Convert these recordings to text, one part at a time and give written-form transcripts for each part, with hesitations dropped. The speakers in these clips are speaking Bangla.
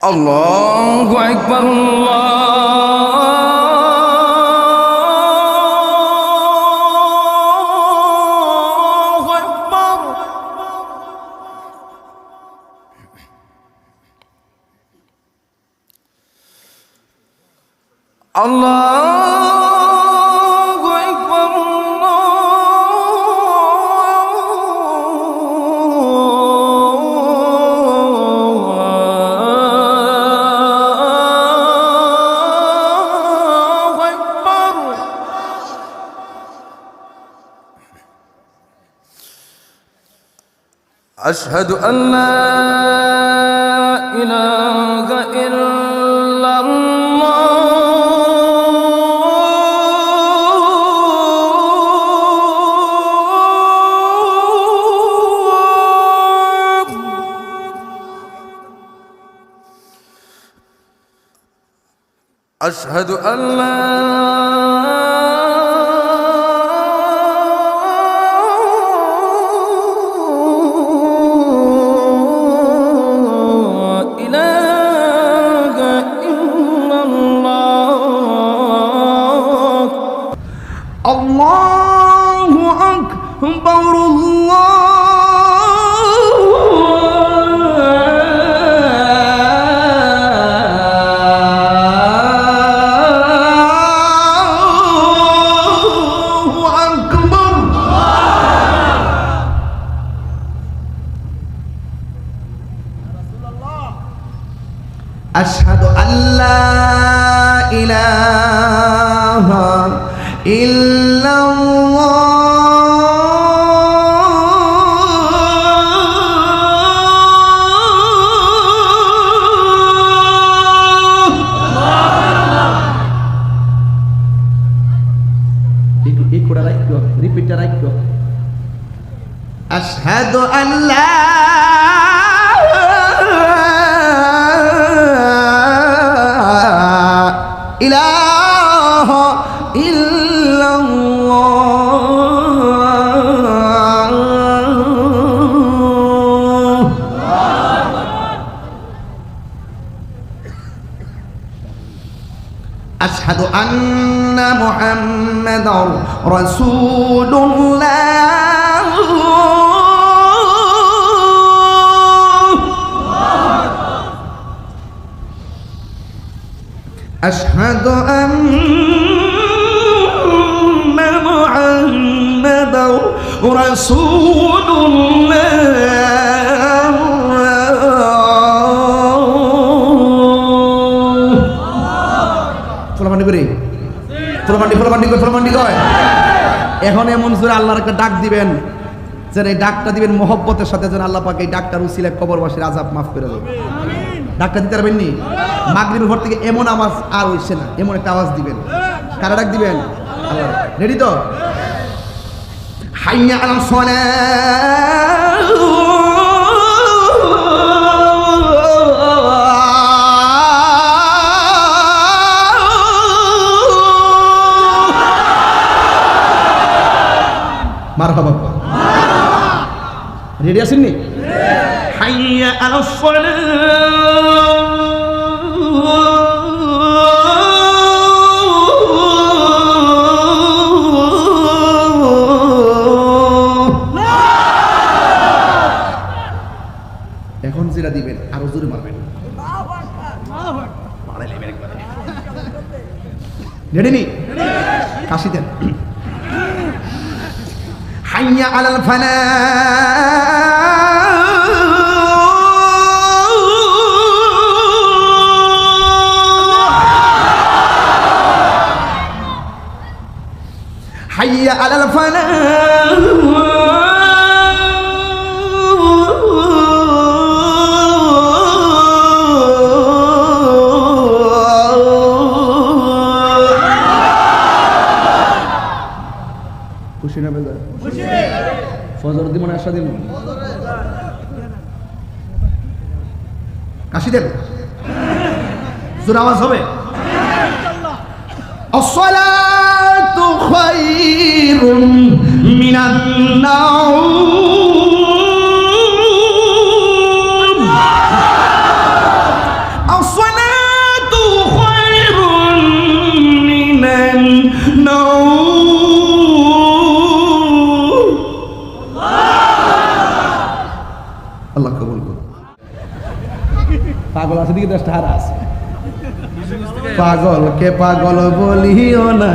আল্লাহু আকবার আল্লাহু আকবার। আল্লাহু আকবার আল্লাহু আকবার। আশহাদু আল্লা ইলাহা أشهد أن لا إله إلا الله الله أكبر أشهد أن لا إله إلا الله أشهد أن لا إله إلا الله أشهد أن محمدا رسول الله أشهد أن محمدا رسول الله ফুলমান্ডি কয় এখন এমন জোরে আল্লাহর একটা ডাক দিবেন যেন এই ডাকটা দিবেন মহব্বতের সাথে, যেন আল্লাহ পাক এই ডাকটার উসিলায় কবরবাসীর আযাব মাফ করে দেবে। ডাকটা দিতে পারবেন নি? মাগরিবের পর থেকে এমন আওয়াজ আর হইছে না, এমন একটা আওয়াজ দিবেন। কারা ডাক দিবেন? রেডি তো? হাইয়া আলাস সালাহ মারহাবা। রেডি আছেন নি? হাইয়া আলাস সালাহ এখন যেটা দিবেন আরো জোরে মারবেন। রেডি নি? কাশি দেন। হাইয়া আলাল ফালাহ হাইয়া আলাল ফালাহ খুশি না বেজার? খুশি। ফজর দিব না আশা দিব? কাশি দেন, জোর আওয়াজ হবে। আসসালাতু খায়রুম মিনান নাওম পাগল আছে দিকে 10টা হারা আছে। পাগলকে পাগল বলিও না,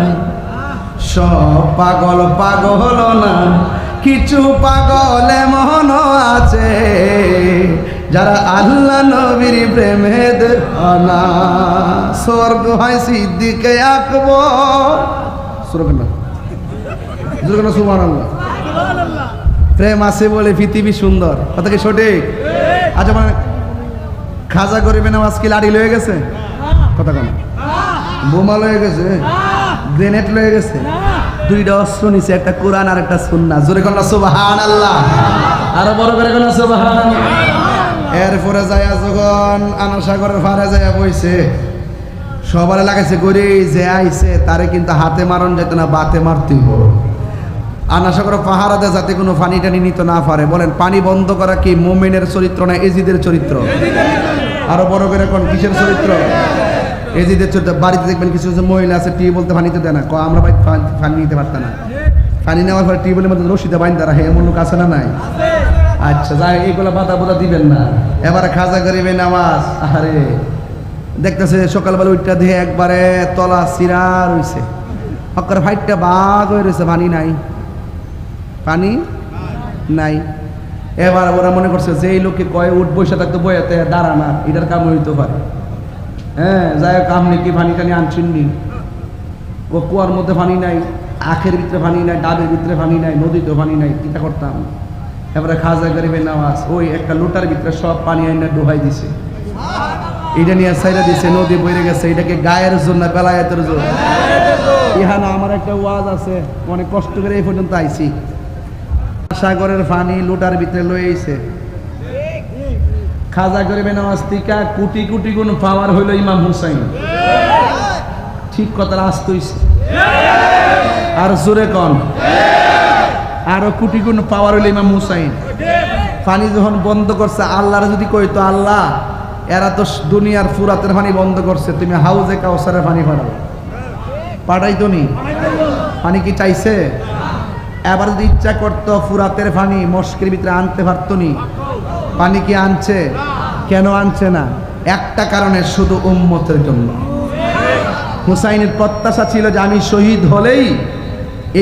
সব পাগল পাগল না, কিছু পাগল এমন আছে যারা আল্লাহ নবীর প্রেমে দেওয়ানা। স্বর্গ হয় সিদ্দিকে আকবর, সুবহানাল্লাহ। প্রেম আছে বলে পৃথিবী সুন্দর, কথা কি সঠিক? আচ্ছা মানে খাজা গরিবে নামাজ কি লাড়ি লয়ে গেছে? কথা কেন? বোমা লয়ে গেছে, গ্রেনেড লয়ে গেছে, দুইটা অস্ত্র নিছে, একটা কোরআন আর একটা সুন্নাহ। জোরে কোন সুবহানাল্লাহ, আরো বড় করে কোন সুবহানাল্লাহ। এরপরে যায় যখন আনাসাগরের ফারে যায় বইছে, সবার লাগাইছে গড়ি যে আইছে তারে কিন্তু হাতে মারণ যেত না, বাতে মারতেই বড়। আনাসাগর পাহারাতে যাতে কোনো পানি টানি নিতে না পারে। বলেন পানি বন্ধ করা কি মুমিনের চরিত্র না এজিদের চরিত্র? আরো বড় করে কোন কিসের চরিত্র? এজিদের চরিত্র। বাড়িতে দেখবেন কিছু কিছু মহিলা আছে টিউব বলতে পানিতে দেয় না, আমরা ভাই পানি নিতে পারতাম না। পানি নেওয়ার পরে টিউবের মধ্যে রশিদা বাইন তারা, এমন লোক আছে না নাই? আচ্ছা যাই, এইগুলো বাধা বোধা দিবেন না। এবারে খাজা গরিবে নামাজ, আরে দেখতেছে সকালবেলা উঠটা দিয়ে একবারে তলা সিরা রয়েছে, হকার ফাইটটা বাঘ হয়ে রয়েছে, পানি নাই, পানি নাই। এবার ওরা মনে করছে যে এই লোককে কয়ে উঠ বসে থাকতো বইয়াতে দাঁড়া না, এটার কাম হইতে পারে। হ্যাঁ যাই হোক, আপনি কি পানি টানি আনছেননি? ও কুয়ার মধ্যে পানি নাই, আখের ভিতরে পানি নাই, ডাবের ভিতরে পানি নাই, নদীতেও পানি নাই, কিটা করতাম? এবারে খাজা গরিবে নামাজ ওই একটা লোটার ভিতরে সব পানি আইনা ডুবাই দিছে, এটা নিয়ে সাইরা দিছে, নদী বইরে গেছে। এটাকে গায়ের জন্য বেলায়েতের জন্য। ইহানা আমার একটা ওয়াজ আছে, অনেক কষ্ট করে এই পর্যন্ত আইছি। সাগরের পানি লোটার ভিতরে লয়ে আইছে, খাজা গরিবে নামাজ থেকে কোটি কোটি গুণ পাওয়ার হইল ইমাম হুসাইন। ঠিক কথা আসতে হইছে, আর জোরে কন, আরো কোটি গুণ পাওয়ার হইল ইমাম হুসাইন। পানি যখন বন্ধ করছে, আল্লাহর যদি কইতো আল্লাহ এরা তো দুনিয়ার ফুরাতের পানি বন্ধ করছে, তুমি হাউজে কাউসারের পানি পাঠাও, পাঠাইতো নি? পানি কি চাইছে? এবার যদি ইচ্ছা করতো ফুরাতের পানি মস্কের ভিতরে আনতে পারতো নি? পানি কি আনছে? কেন আনছে না? একটা কারণে, শুধু উম্মতের জন্য। হুসাইনের প্রত্যাশা ছিল যে আমি শহীদ হলেই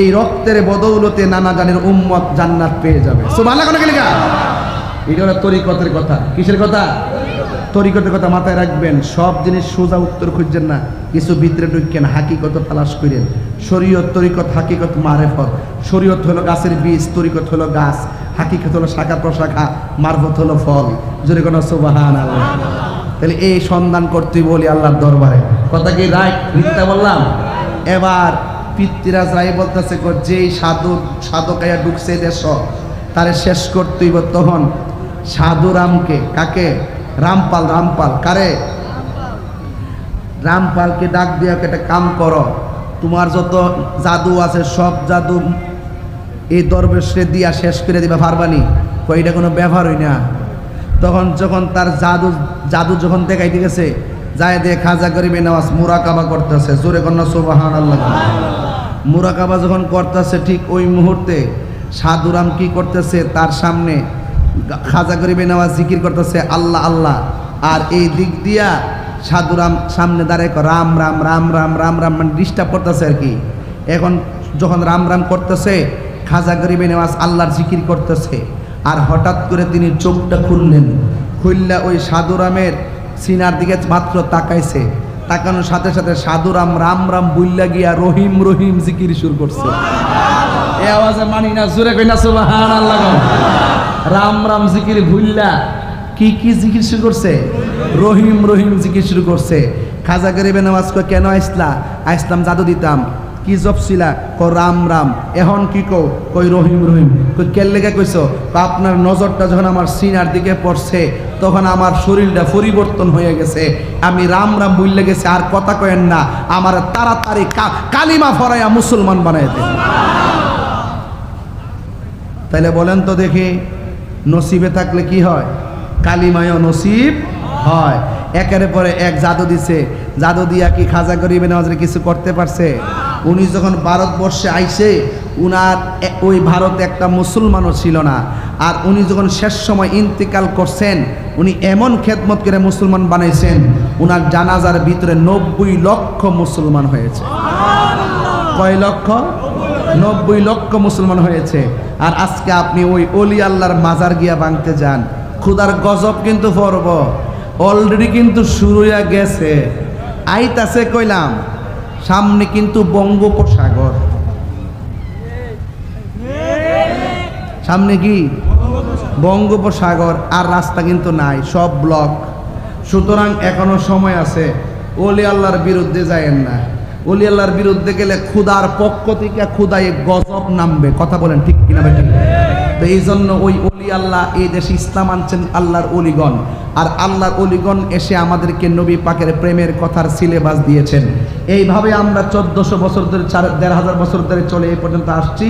এই রক্তের বদৌলতে নানা জানের উম্মত জান্নাত পেয়ে যাবে। সুবহানাল্লাহ, কোন কিলিকা? এটা হলো তরিকতের কথা। কিসের কথা? তরিকতের কথা মাথায় রাখবেন। সব জিনিস সোজা উত্তর খুঁজছেন না, কিছু ভিতরে ঢুকেন, হাকিকত তালাশ করেন। শরীয়ত, তরিকত, হাকিকত, মারেফত। শরীয়ত হলো গাছের বীজ, তরিকত হলো গাছ, হাকিকত হলো শাখা প্রশাখা, মারফত হলো ফল। যদি কোনো সুবহানাল্লাহ। তাহলে এই সন্ধান করতে বলি আল্লাহর দরবারে। কথা কি রাইট মিথ্যা বললাম? এবার পিতৃরাজ রায় বলতেছে যেই সাধকাইয়া ঢুকছে দেশ তারে শেষ করতেই। তখন সাধু রামকে, কাকে? রামপাল। রামপাল কারে? রামপালকে ডাক দিয়ে একটা কাম করো, তোমার যত জাদু আছে সব জাদু এই দরবেশে দিয়া শেষ করে দিবা, পারবানি? এটা কোনো ব্যাপার হই না। তখন যখন তার জাদু যখন দেখাইতে গেছে, যায় দিয়ে খাজা গরিবে নামাজ মুরাকাবা করতেছে। জোরে কন্যা সুবহানাল্লাহ। মুরাকাবা যখন করতেছে, ঠিক ওই মুহূর্তে সাধুরাম কি করতেছে, তার সামনে খাজা গরিবে নামাজ জিকির করতেছে আল্লাহ আল্লাহ, আর এই দিক দিয়া সাধুরাম সামনে দাঁড়ায় রাম রাম রাম রাম রাম রাম, মানে ডিস্টার্ব করতেছে আর কি। এখন যখন রাম রাম করতেছে, খাজা গরিবে নামাজ আল্লাহর জিকির করতেছে, আর হঠাৎ করে তিনি চোখটা খুললেন। খুললা ওই সাধুরামের সিনার দিকে মাত্র তাকাইছে, তাকানোর সাথে সাথে সাধুরাম রাম রাম বুইল্লা গিয়া রহিম রহিম জিকির শুরু করছে। এই আওয়াজে মানি না, জোরে কই না সুবহানাল্লাহ। রাম রাম জিকির ভুল্লা কি কি জিকির শুরু করছে? রহিম রহিম জিকির শুরু করছে। খাজা গরিবে নামাজ কই কেন আইসলাম জাদু দিতাম। কি জব ছিলা? রাম রাম। এখন কি কই রহিম রহিম। কই কেন লেগে কইছো? আপনার নজরটা যখন আমার সিনার দিকে পড়ছে তখন আমার শরীরটা পরিবর্তন হয়ে গেছে, আমি রাম রাম বুইল্লে গেছে, আর কথা কয়েন না, আমার তাড়াতাড়ি কালিমা ফরাইয়া মুসলমান বানাই দেন। তাহলে বলেন তো দেখি, নসিবে থাকলে কি হয়? কালিমায়ও নসিব হয়। একের পরে এক জাদু দিছে, জাদু দিয়া কি খাজা গরিবে নামাজে কিছু করতে পারছে? উনি যখন ভারতবর্ষে আইসে, উনার ওই ভারতে একটা মুসলমানও ছিল না, আর উনি যখন শেষ সময় ইন্তিকাল করছেন উনি এমন খেদমত করে মুসলমান বানাইছেন, উনার জানাজার ভিতরে 90 লক্ষ মুসলমান হয়েছে। কয় লক্ষ? 90 লক্ষ মুসলমান হয়েছে। আর আজকে আপনি ওই অলি আল্লাহর মাজার গিয়া ভাঙতে যান, খুদার গজব কিন্তু পড়ব। অলরেডি কিন্তু শুরু হয়ে গেছে, আইতাছে কইলাম। সামনে কিন্তু বঙ্গোপসাগর, সামনে কি বঙ্গোপসাগর, আর রাস্তা কিন্তু নাই, সব ব্লক। সুতরাং এখনো সময় আছে, ওলি আল্লাহর বিরুদ্ধে যায়েন না। ওলি আল্লাহর বিরুদ্ধে গেলে খুদার পক্ষ থেকে খুদায় গজব নামবে। কথা বলেন ঠিক কিনা ভাই? তো এই জন্য ওই ওলি আল্লাহ এই দেশে ইসলাম আনছেন আল্লাহর অলিগণ, আর আল্লাহর অলিগণ এসে আমাদেরকে নবী পাকের প্রেমের কথার সিলেবাস দিয়েছেন। এইভাবে আমরা 1400 বছর ধরে 1500 বছর ধরে চলে এই পর্যন্ত আসছি।